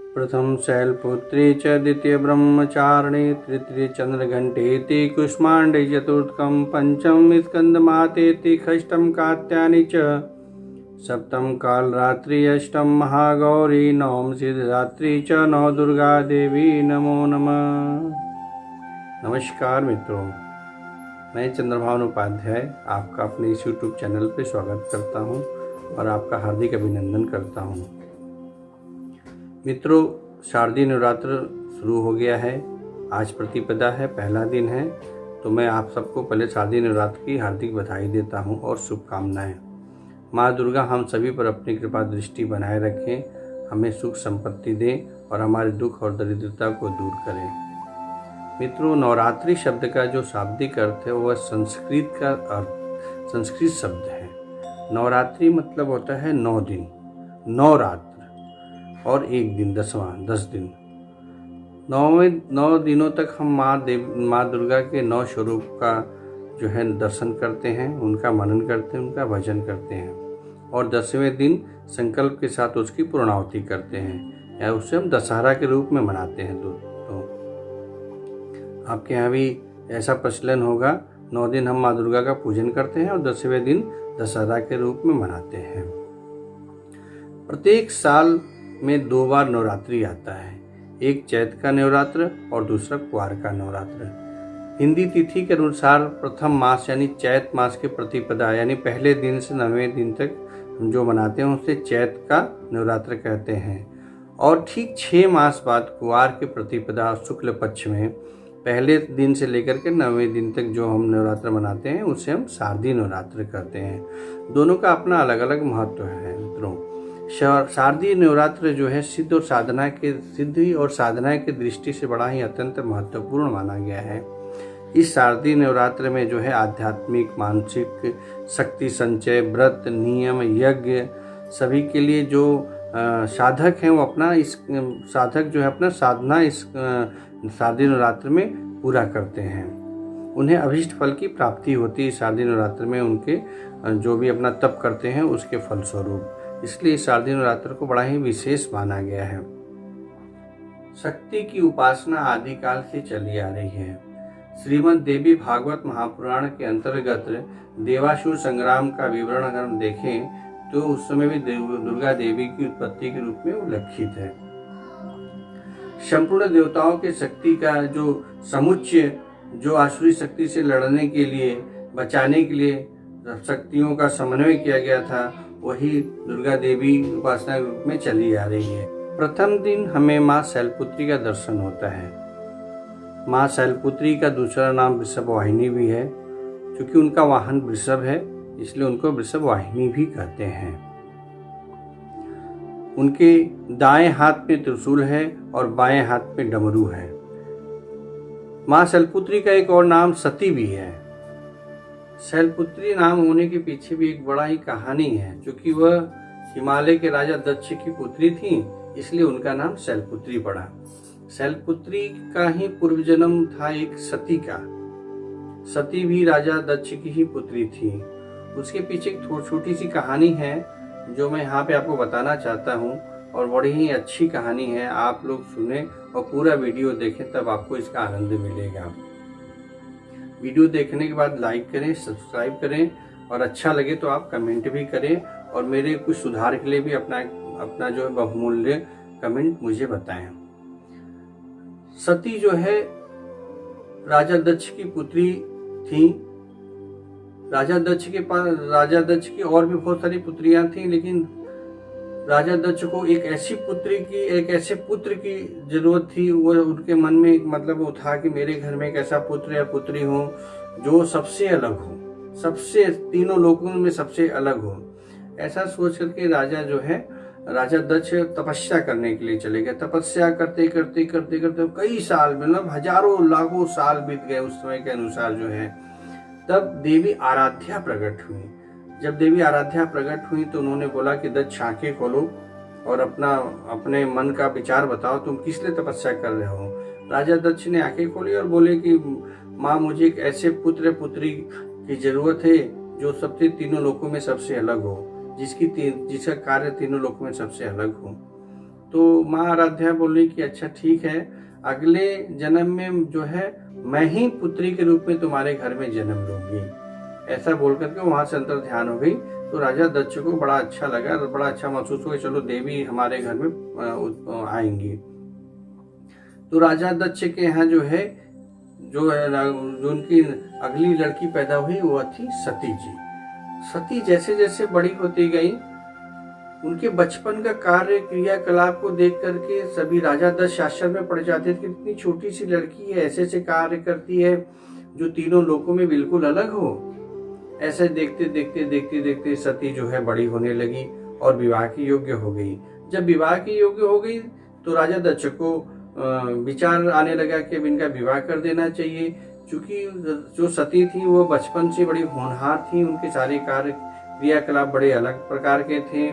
प्रथम शैलपुत्री च द्वितीय ब्रह्मचारिणी तृतीय चंद्रघंटेति कुष्मांडे चतुर्थकं पंचम स्कंदमातेति षष्ठं कात्यायनी च सप्तम कालरात्रि अष्टम महागौरी नवम सिद्धरात्रि च नौ दुर्गा देवी नमो नमः। नमस्कार मित्रों, मैं चंद्रभान उपाध्याय आपका अपने इस यूट्यूब चैनल पर स्वागत करता हूं और आपका हार्दिक अभिनंदन करता हूं। मित्रों, शारदीय नवरात्र शुरू हो गया है। आज प्रतिपदा है, पहला दिन है, तो मैं आप सबको पहले शारदीय नवरात्र की हार्दिक बधाई देता हूं और शुभकामनाएं। माँ दुर्गा हम सभी पर अपनी कृपा दृष्टि बनाए रखें, हमें सुख संपत्ति दें और हमारे दुख और दरिद्रता को दूर करें। मित्रों, नवरात्रि शब्द का जो शाब्दिक अर्थ है वह संस्कृत शब्द है। नवरात्रि मतलब होता है 9 दिन, 9 रात्र और 1 दिन, 10 दिन। 9 दिनों तक हम माँ दुर्गा के 9 स्वरूप का जो है दर्शन करते हैं, उनका मनन करते हैं, उनका भजन करते हैं और 10वें दिन संकल्प के साथ उसकी पूर्णाहुति करते हैं या उसे हम दशहरा के रूप में मनाते हैं। तो आपके यहाँ भी ऐसा प्रचलन होगा। 9 दिन हम माँ दुर्गा का पूजन करते हैं और 10वें दिन दशहरा के रूप में मनाते हैं। प्रत्येक साल में 2 बार नवरात्रि आता है, एक चैत का नवरात्र और दूसरा कुआर का नवरात्र। हिंदी तिथि के अनुसार प्रथम मास यानी चैत मास के प्रतिपदा यानी पहले दिन से 9वें दिन तक हम जो मनाते हैं उसे चैत का नवरात्र कहते हैं। और ठीक 6 मास बाद कुआर के प्रतिपदा शुक्ल पक्ष में पहले दिन से लेकर के 9वें दिन तक जो हम नवरात्र मनाते हैं उसे हम शारदीय नवरात्र कहते हैं। दोनों का अपना अलग अलग महत्व है मित्रों। शारदीय नवरात्र जो है सिद्धि और साधना की दृष्टि से बड़ा ही अत्यंत महत्वपूर्ण माना गया है। इस शारदीय नवरात्र में जो है आध्यात्मिक, मानसिक शक्ति संचय, व्रत, नियम, यज्ञ सभी के लिए जो साधक हैं वो अपना अपना साधना इस शारदीय नवरात्र में पूरा करते हैं। उन्हें अभीष्ट फल की प्राप्ति होती है शारदीय नवरात्र में, उनके जो भी अपना तप करते हैं उसके फलस्वरूप। इसलिए शारदीय नवरात्र को बड़ा ही विशेष माना गया है। शक्ति की उपासना आदिकाल से चली आ रही है। श्रीमद् देवी भागवत महापुराण के अंतर्गत देवासुर संग्राम का विवरण अगर हम देखें तो उस समय भी दुर्गा देवी की उत्पत्ति के रूप में उल्लेखित है। संपूर्ण देवताओं के शक्ति का जो समुच्चय, जो आसुरी शक्ति से लड़ने के लिए, बचाने के लिए शक्तियों का समन्वय किया गया था, वही दुर्गा देवी उपासना के रूप में चली आ रही है। प्रथम दिन हमें माँ शैलपुत्री का दर्शन होता है। माँ शैलपुत्री का दूसरा नाम वृषभ वाहिनी भी है। क्योंकि उनका वाहन वृषभ है इसलिए उनको वृषभ वाहिनी भी कहते हैं। उनके दाएं हाथ में त्रिशूल है और बाएं हाथ में डमरू है। माँ शैलपुत्री का एक और नाम सती भी है। शैलपुत्री नाम होने के पीछे भी एक बड़ा ही कहानी है। क्योंकि वह हिमालय के राजा दक्ष की पुत्री थी इसलिए उनका नाम शैलपुत्री पड़ा। शैलपुत्री का ही पूर्व जन्म था एक सती का। सती भी राजा दक्ष की ही पुत्री थी। उसके पीछे एक छोटी सी कहानी है जो मैं यहाँ पे आपको बताना चाहता हूँ और बड़ी ही अच्छी कहानी है। आप लोग सुने और पूरा वीडियो देखें तब आपको इसका आनंद मिलेगा। वीडियो देखने के बाद लाइक करें, सब्सक्राइब करें और अच्छा लगे तो आप कमेंट भी करें और मेरे कुछ सुधार के लिए भी अपना जो है बहुमूल्य कमेंट मुझे बताएं। सती जो है राजा दक्ष की पुत्री थी। राजा दक्ष की और भी बहुत सारी पुत्रियां थी, लेकिन राजा दक्ष को एक ऐसे पुत्र की जरूरत थी। वो उनके मन में मतलब वो था कि मेरे घर में एक ऐसा पुत्र या पुत्री हो जो सबसे अलग हो, सबसे तीनों लोगों में सबसे अलग हो। ऐसा सोच करके राजा दक्ष तपस्या करने के लिए चले गए। तपस्या करते करते कई साल, मतलब हजारों लाखों साल बीत गए उस समय के अनुसार जो है। तब देवी आराध्या प्रकट हुई। जब देवी आराध्या प्रकट हुई तो उन्होंने बोला कि दक्ष आंखें खोलो और अपने मन का विचार बताओ, तुम किस लिए तपस्या कर रहे हो। राजा दक्ष ने आंखें खोली और बोले कि माँ, मुझे एक ऐसे पुत्र पुत्री की जरूरत है जो सबसे तीनों लोकों में सबसे अलग हो, जिसका कार्य तीनों लोकों में सबसे अलग हो। तो माँ आराध्या बोली कि अच्छा ठीक है, अगले जन्म में जो है मैं ही पुत्री के रूप में तुम्हारे घर में जन्म लूंगी। ऐसा बोल करके वहां से अंतर ध्यान हो गई। तो राजा दक्ष को बड़ा अच्छा लगा, बड़ा अच्छा महसूस हुआ, चलो देवी हमारे घर में आएंगी। तो राजा दक्ष के यहाँ जो है जो उनकी अगली लड़की पैदा हुई वो थी सती जी। सती जैसे जैसे बड़ी होती गई, उनके बचपन का कार्य क्रियाकलाप को देख करके सभी राजा दक्ष आश्चर्य में पड़ जाते थे। इतनी छोटी सी लड़की है, ऐसे ऐसे कार्य करती है जो तीनों लोकों में बिल्कुल अलग हो। ऐसे देखते देखते देखते देखते सती जो है बड़ी होने लगी और विवाह की योग्य हो गई। जब विवाह की योग्य हो गई तो राजा दक्ष को विचार आने लगा कि अब इनका विवाह कर देना चाहिए, क्योंकि जो सती थी वो बचपन से बड़ी होनहार थी, उनके सारे कार्य क्रियाकलाप बड़े अलग प्रकार के थे।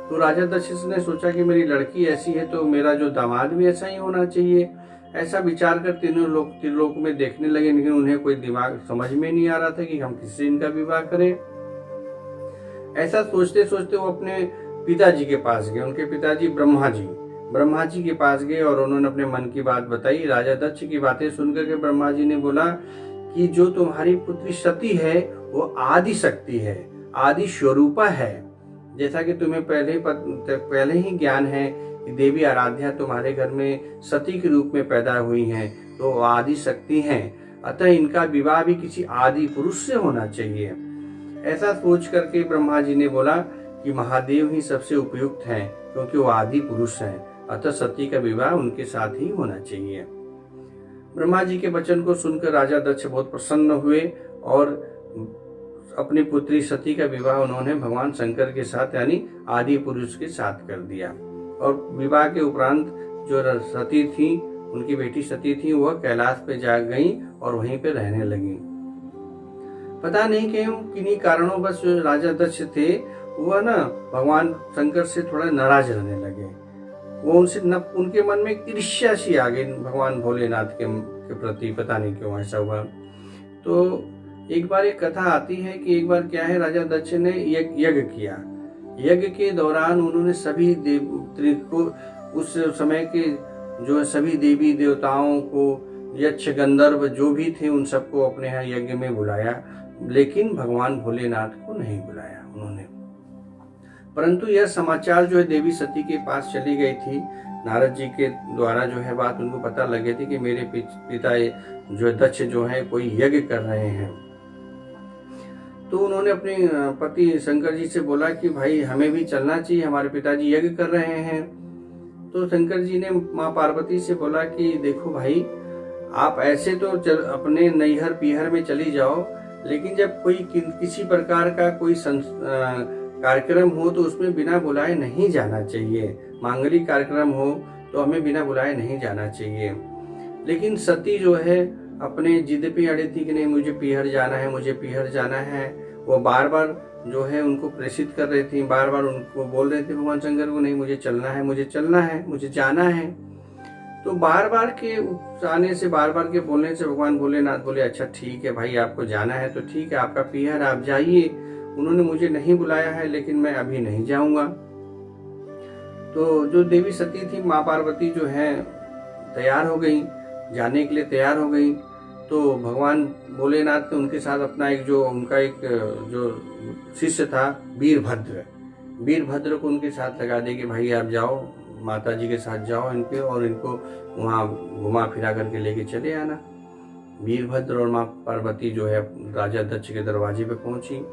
तो राजा दक्ष ने सोचा कि मेरी लड़की ऐसी है तो मेरा जो दामाद भी ऐसा ही होना चाहिए। ऐसा विचार कर तीनों लोग में देखने लगे, लेकिन उन्हें कोई दिमाग समझ में नहीं आ रहा था कि हम किससे इनका विवाह करें। ऐसा सोचते सोचते वो अपने पिताजी के पास गए। उनके पिताजी ब्रह्मा जी के पास गए और उन्होंने अपने मन की बात बताई। राजा दक्ष की बातें सुनकर के ब्रह्मा जी ने बोला कि जो तुम्हारी पुत्री सती है वो आदि शक्ति है, आदि स्वरूपा है। जैसा कि तुम्हें पहले ही ज्ञान है कि देवी आराध्या तुम्हारे घर में सती के रूप में पैदा हुई हैं, तो आदि शक्ति हैं, अतः इनका विवाह भी किसी आदि पुरुष से होना चाहिए। ऐसा सोच करके ब्रह्मा जी ने बोला कि महादेव ही सबसे उपयुक्त हैं, क्योंकि वो आदि पुरुष हैं, अतः सती का विवाह उनके साथ ही होना चाहिए। ब्रह्मा जी के वचन को सुनकर राजा दक्ष बहुत प्रसन्न हुए और अपनी पुत्री सती का विवाह उन्होंने भगवान शंकर के साथ यानी आदि पुरुष के साथ कर दिया। और विवाह के उपरांत जो सती थी, उनकी बेटी सती थी, वह कैलाश पे जा गई और वहीं पे रहने लगी। पता नहीं क्यों किन्हीं कारणों बस जो राजा दक्ष थे वह ना भगवान शंकर से थोड़ा नाराज रहने लगे। वो उनसे उनके मन में ईर्ष्या सी आ गई भगवान भोलेनाथ के प्रति, पता नहीं क्यों ऐसा हुआ। तो एक बार एक कथा आती है कि एक बार क्या है, राजा दक्ष ने यज्ञ किया। यज्ञ के दौरान उन्होंने सभी देवत्री को, उस समय के जो सभी देवी देवताओं को, यक्ष गंधर्व जो भी थे उन सबको अपने यहाँ यज्ञ में बुलाया, लेकिन भगवान भोलेनाथ को नहीं बुलाया उन्होंने। परंतु यह समाचार जो है देवी सती के पास चली गई थी। नारद जी के द्वारा जो है बात उनको पता लग गई थी कि मेरे पिता जो दक्ष जो है कोई यज्ञ कर रहे हैं। तो उन्होंने अपने पति शंकर जी से बोला कि भाई हमें भी चलना चाहिए, हमारे पिताजी यज्ञ कर रहे हैं। तो शंकर जी ने माँ पार्वती से बोला कि देखो भाई, आप ऐसे तो अपने नैहर पीहर में चली जाओ, लेकिन जब कोई किसी प्रकार का कोई कार्यक्रम हो तो उसमें बिना बुलाए नहीं जाना चाहिए। मांगलिक कार्यक्रम हो तो हमें बिना बुलाए नहीं जाना चाहिए। लेकिन सती जो है अपने जिद पे अड़ी थी कि नहीं मुझे पीहर जाना है, मुझे पीहर जाना है। वो बार बार जो है उनको प्रेषित कर रही थी, बार बार उनको बोल रहे थे भगवान शंकर को, नहीं मुझे चलना है, मुझे चलना है, मुझे जाना है। तो बार बार के आने से, बार बार के बोलने से भगवान भोलेनाथ बोले अच्छा ठीक है भाई, आपको जाना है तो ठीक है, आपका पीहर, आप जाइए। उन्होंने मुझे नहीं बुलाया है, लेकिन मैं अभी नहीं जाऊंगा। तो जो देवी सती थी माँ पार्वती जो है तैयार हो गई, जाने के लिए तैयार हो गई। तो भगवान भोलेनाथ ने उनके साथ अपना उनका एक जो शिष्य था वीरभद्र को उनके साथ लगा दे कि भाई आप जाओ, माता जी के साथ जाओ इनके, और इनको वहाँ घुमा फिरा करके लेके चले आना। वीरभद्र और माँ पार्वती जो है राजा दक्ष के दरवाजे पे पहुंची।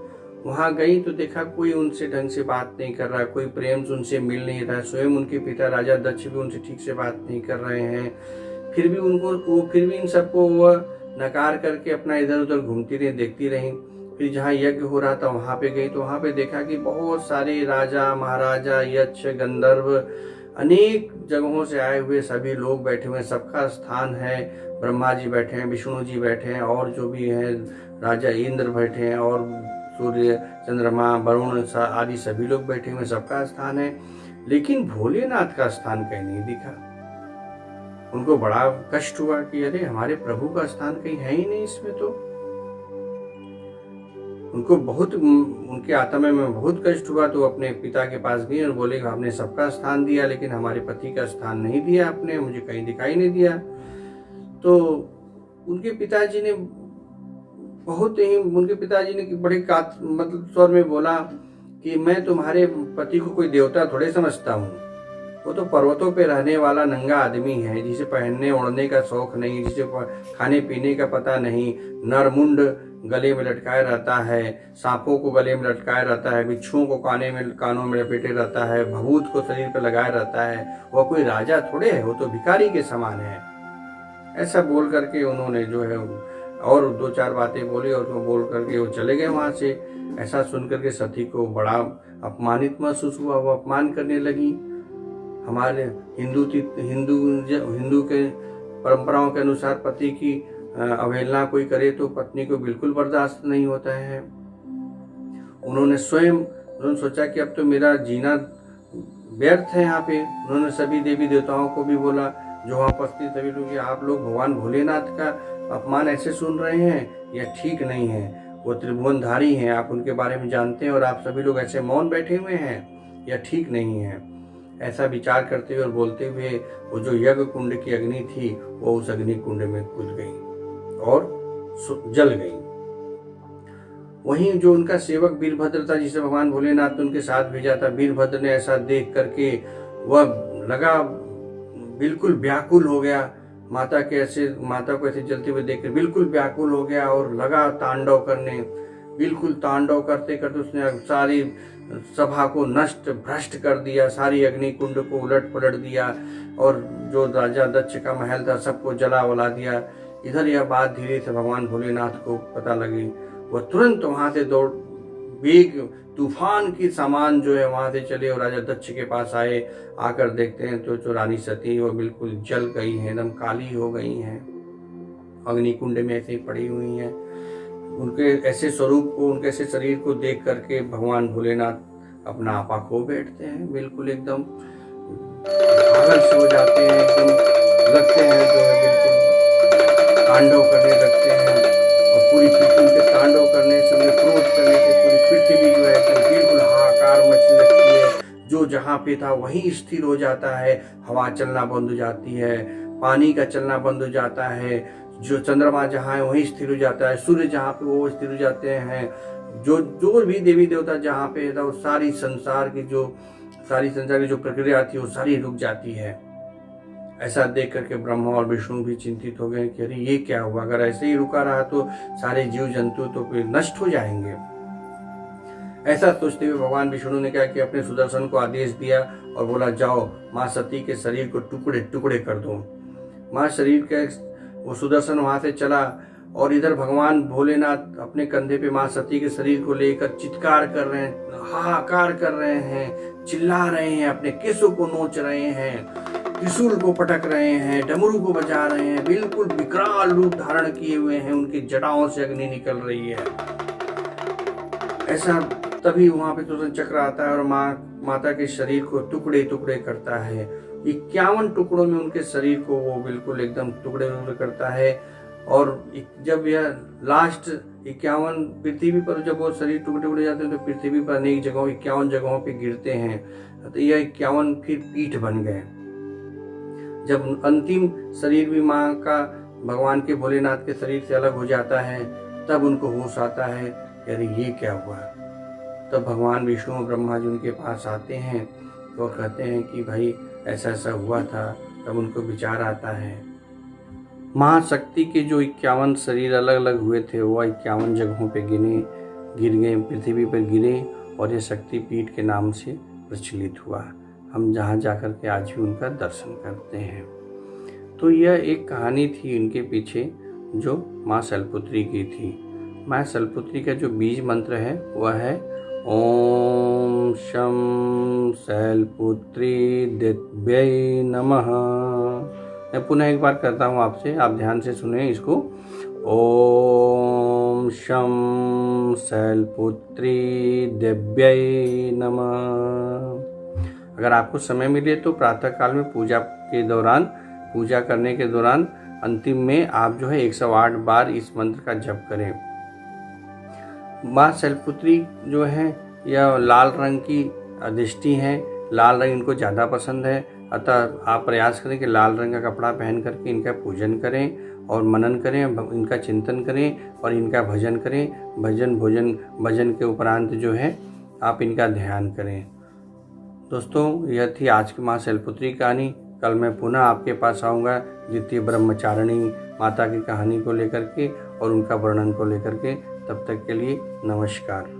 वहां गई तो देखा कोई उनसे ढंग से बात नहीं कर रहा, कोई प्रेम से उनसे मिल नहीं रहा। स्वयं उनके पिता राजा दक्ष भी उनसे ठीक से बात नहीं कर रहे हैं। फिर भी इन सबको वह नकार करके अपना इधर उधर घूमती रही, देखती रही। फिर जहाँ यज्ञ हो रहा था वहां पे गई तो वहां पे देखा कि बहुत सारे राजा महाराजा, यक्ष गंधर्व, अनेक जगहों से आए हुए सभी लोग बैठे हुए, सबका स्थान है। ब्रह्मा जी बैठे हैं, विष्णु जी बैठे हैं, और जो भी है राजा इंद्र बैठे हैं, और सूर्य चंद्रमा वरुण आदि सभी लोग बैठे हुए, सबका स्थान है। लेकिन भोलेनाथ का स्थान कहीं नहीं दिखा। उनको बड़ा कष्ट हुआ कि अरे हमारे प्रभु का स्थान कहीं है ही नहीं इसमें। तो उनको बहुत उनके आत्मा में बहुत कष्ट हुआ, तो अपने पिता के पास गए और बोले आपने सबका स्थान दिया लेकिन हमारे पति का स्थान नहीं दिया, आपने मुझे कहीं दिखाई नहीं दिया। तो उनके पिताजी ने बड़े मतलब स्वर में बोला कि मैं तुम्हारे पति को कोई देवता थोड़े समझता हूँ, वो तो पर्वतों पे रहने वाला नंगा आदमी है, जिसे पहनने ओढ़ने का शौक नहीं, जिसे खाने पीने का पता नहीं, नरमुंड गले में लटकाए रहता है, सांपों को गले में लटकाए रहता है, बिच्छुओं को कानों में लपेटे रहता है, भभूत को शरीर पर लगाए रहता है, वह कोई राजा थोड़े है, वो तो भिखारी के समान है। ऐसा बोल करके उन्होंने जो है और 2-4 बातें बोली और बोल करके वो चले गए वहां से। ऐसा सुन करके सती को बड़ा अपमानित महसूस हुआ, वो अपमान करने लगी। हमारे हिंदू के परंपराओं के अनुसार पति की अवहेलना कोई करे तो पत्नी को बिल्कुल बर्दाश्त नहीं होता है। उन्होंने सोचा कि अब तो मेरा जीना व्यर्थ है यहाँ पे। उन्होंने सभी देवी देवताओं को भी बोला जो वहाँ उपस्थित सभी लोग, आप लोग भगवान भोलेनाथ का अपमान ऐसे सुन रहे हैं, यह ठीक नहीं है। वो त्रिभुवनधारी हैं, आप उनके बारे में जानते हैं और आप सभी लोग ऐसे मौन बैठे हुए हैं, यह ठीक नहीं है। ऐसा विचार करते हुए और बोलते हुए वो जो यज्ञ कुंड की अग्नि थी वो उस अग्नि कुंड में कूद गई और जल गई। वहीं जो उनका सेवक वीरभद्र था, जिसे भगवान भोलेनाथ ने उनके साथ भेजा था, वीरभद्र ने ऐसा देख करके वह लगा बिल्कुल व्याकुल हो गया। माता को ऐसे जलते हुए देखकर बिल्कुल व्याकुल हो गया और लगा तांडव करने। बिल्कुल तांडव करते करते उसने सारी सभा को नष्ट भ्रष्ट कर दिया, सारी अग्नि कुंड को उलट पलट दिया और जो राजा दक्ष का महल था सबको जला वला दिया। इधर यह बात धीरे से भगवान भोलेनाथ को पता लगी। वह तुरंत वहां से दौड़ वेग तूफान की सामान जो है वहां से चले और राजा दक्ष के पास आए। आकर देखते हैं तो जो रानी सती वो बिल्कुल जल गई है, एकदम काली हो गई हैं, अग्निकुंड में ऐसे ही पड़ी हुई हैं। उनके ऐसे स्वरूप को, उनके ऐसे शरीर को देख करके भगवान भोलेनाथ अपना आपा खो बैठते हैं, बिल्कुल एकदम पागल से हो जाते हैं, एकदम लगते हैं जो है बिल्कुल तांडव करने लगते हैं और पूरी पृथ्वी के तांडव करने से, उन्हें क्रोध करने से पूरी पृथ्वी जो है बिल्कुल हाहाकार मचने लगती है। जो जहाँ पे था वहीं स्थिर हो जाता है, हवा चलना बंद हो जाती है, पानी का चलना बंद हो जाता है, जो चंद्रमा जहाँ है वहीं स्थिर हो जाता है, सूर्य जहाँ पे वो स्थिर हो जाते हैं, जो भी देवी देवता जहाँ पे था वो सारी संसार की जो प्रक्रिया थी वो सारी रुक जाती है। ऐसा देख करके ब्रह्मा और विष्णु भी चिंतित हो गए कि अरे ये क्या हुआ, अगर ऐसे ही रुका रहा तो सारे जीव जंतु तो फिर नष्ट हो जाएंगे। ऐसा सोचते हुए भगवान विष्णु ने क्या कि अपने सुदर्शन को आदेश दिया और बोला जाओ माँ सती के शरीर को टुकड़े टुकड़े कर दो। माँ शरीर के वो सुदर्शन वहां से चला और इधर भगवान भोलेनाथ अपने कंधे पे माँ सती के शरीर को लेकर चित्कार कर रहे हैं, हाहाकार कर रहे हैं, चिल्ला रहे हैं, अपने केसों को नोच रहे हैं, त्रिशूल को पटक रहे हैं, डमरू को बजा रहे हैं, बिल्कुल विकराल रूप धारण किए हुए हैं, उनकी जटाओं से अग्नि निकल रही है। ऐसा तभी वहां पे सुदर्शन चक्र आता है और माता के शरीर को टुकड़े टुकड़े करता है। 51 टुकड़ों में उनके शरीर को वो बिल्कुल एकदम टुकड़े टुकड़े करता है। और जब यह लास्ट 51 पृथ्वी पर जब वो शरीर टुकड़े टुकड़े जाते हैं तो पृथ्वी पर अनेक जगहों 51 जगहों पे गिरते हैं, तो यह 51 फिर पीठ बन गए। जब अंतिम शरीर भी माँ का भगवान के भोलेनाथ के शरीर से अलग हो जाता है तब उनको होश आता है कि अरे ये क्या हुआ। तब भगवान विष्णु और ब्रह्मा जी उनके पास आते हैं तो कहते हैं कि भाई ऐसा ऐसा हुआ था। तब उनको विचार आता है। महाशक्ति के जो 51 शरीर अलग अलग हुए थे वह 51 जगहों पे गिर गए, पृथ्वी पर गिरे और ये शक्तिपीठ के नाम से प्रचलित हुआ। हम जहाँ जाकर के आज भी उनका दर्शन करते हैं। तो यह एक कहानी थी उनके पीछे जो माँ शैलपुत्री की थी। माँ शैलपुत्री का जो बीज मंत्र है वह है ओम शम शैलपुत्री दिव्यै नमः। मैं पुनः एक बार करता हूँ आपसे, आप ध्यान से सुने इसको। ओम शम शैलपुत्री दिव्यै नमः। अगर आपको समय मिले तो प्रातः काल में पूजा करने के दौरान अंतिम में आप जो है 108 बार इस मंत्र का जप करें। माँ शैलपुत्री जो है यह लाल रंग की अधिष्ठी हैं, लाल रंग इनको ज़्यादा पसंद है। अतः आप प्रयास करें कि लाल रंग का कपड़ा पहन करके इनका पूजन करें और मनन करें, इनका चिंतन करें और इनका भजन करें। भजन के उपरांत जो है आप इनका ध्यान करें। दोस्तों, यह थी आज की माँ शैलपुत्री कहानी। कल मैं पुनः आपके पास आऊँगा द्वितीय ब्रह्मचारिणी माता की कहानी को लेकर के और उनका वर्णन को लेकर के। तब तक के लिए नमस्कार।